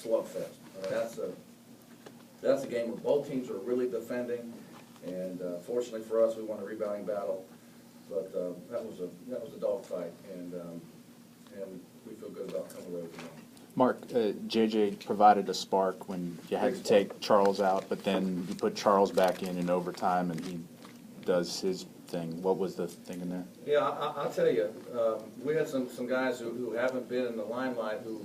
slugfest. That's a game where both teams are really defending, and fortunately for us, we won a rebounding battle. But that was a dogfight, and we feel good about coming away with the game. Mark, JJ provided a spark when you had to take Charles out, but then you put Charles back in overtime, and he does his thing. What was the thing in there? Yeah, I'll tell you, we had some guys who haven't been in the limelight who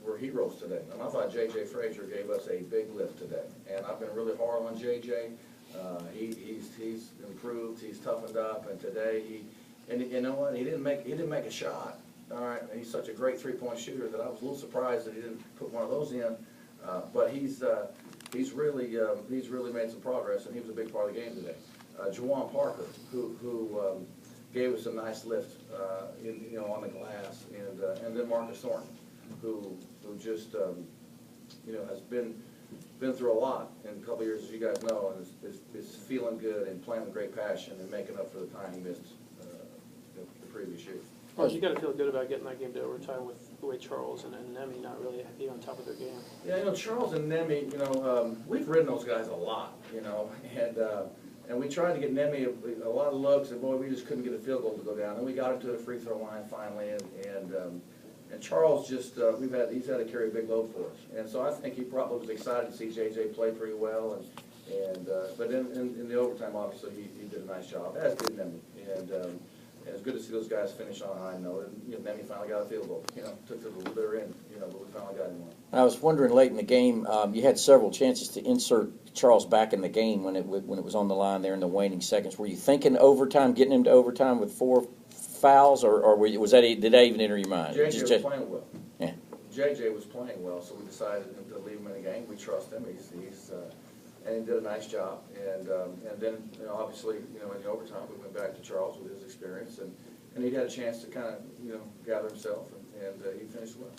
were heroes today. And I thought J.J. Frazier gave us a big lift today, and I've been really hard on J.J. He's improved, he's toughened up, and today and you know what? He didn't make a shot. All right, and he's such a great three-point shooter that I was a little surprised that he didn't put one of those in. But he's really made some progress, and he was a big part of the game today. Juwan Parker, who gave us a nice lift, on the glass, and then Marcus Thornton, who just has been through a lot in a couple of years, as you guys know, and is feeling good and playing with great passion and making up for the time he missed the previous year. Well, you got to feel good about getting that game to overtime with the way Charles and Nemi not really be on top of their game. Yeah, Charles and Nemi, we've ridden those guys a lot, and we tried to get Nemi a lot of looks, and boy, we just couldn't get a field goal to go down. And we got him to the free throw line finally, and Charles just he's had to carry a big load for us, and so I think he probably was excited to see JJ play pretty well, but in the overtime, obviously he did a nice job, as did Nemi, and it's good to see those guys finish on a high note, and Nemi finally got a field goal. Took to the bitter end, but we finally got him one. I was wondering late in the game, you had several chances to insert Charles back in the game when it was on the line there in the waning seconds. Were you thinking overtime, getting him to overtime with 4 fouls, or did that even enter your mind? JJ was playing well. Yeah. JJ was playing well, so we decided to leave him in the game. We trust him. And he did a nice job. And then, obviously, in the overtime, we went back to Charles with his experience, and he had a chance to kind of, gather himself, and he finished well.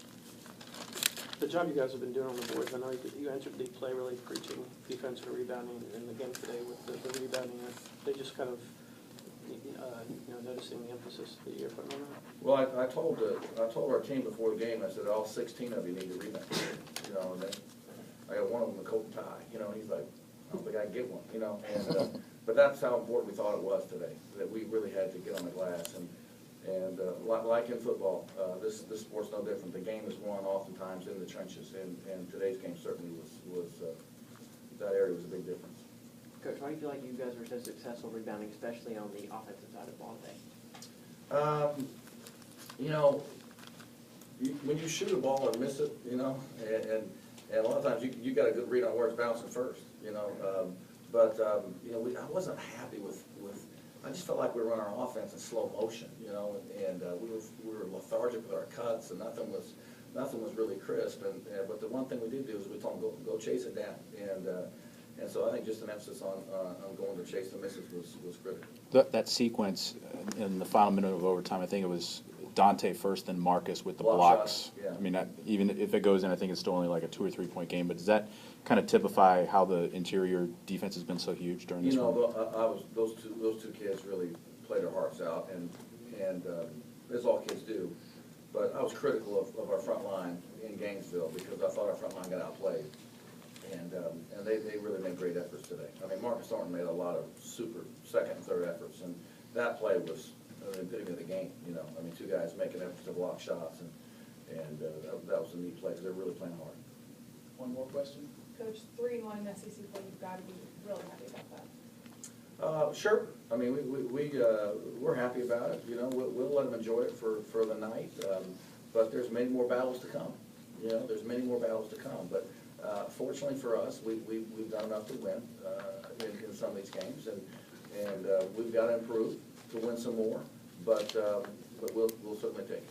The job you guys have been doing on the boards, I know you entered the play really preaching defense and rebounding in the game today with the rebounding. They just kind of, noticing the emphasis that you're putting on that. Well, I told our team before the game, I said, all 16 of you need to rebound. And then I got one of them, a coat and tie. He's like, I don't think I can get one. But that's how important we thought it was today, that we really had to get on the glass. And like in football, this sport's no different. The game is won oftentimes in the trenches, and today's game certainly was that area was a big difference. Coach, why do you feel like you guys were so successful rebounding, especially on the offensive side of the ball today? When you shoot a ball and miss it, and a lot of times you got a good read on where it's bouncing first, I wasn't happy with. I just felt like we were running our offense in slow motion, and we were lethargic with our cuts, and nothing was really crisp. But the one thing we did do is we told them go chase it down, and so I think just an emphasis on going to chase the misses was critical. That sequence in the final minute of overtime, I think it was Dante first, then Marcus with the Block blocks. shots, yeah. I mean, even if it goes in, I think it's still only like a 2 or 3 point game. But does that kind of typify how the interior defense has been so huge during this run? Those two kids really played their hearts out, and as all kids do. But I was critical of our front line in Gainesville because I thought our front line got outplayed, and they really made great efforts today. I mean, Marcus Thornton made a lot of super second and third efforts, and that play was the epitome of the game. I mean, 2 guys making efforts to block shots, and that was a neat play because they're really playing hard. One more question? Coach, 3-1 in SEC play, you've got to be really happy about that. Sure. I mean, we're happy about it. We'll let them enjoy it for the night. But there's many more battles to come. There's many more battles to come. But fortunately for us, we've done enough to win in some of these games, and we've got to improve to win some more. But we'll certainly take it.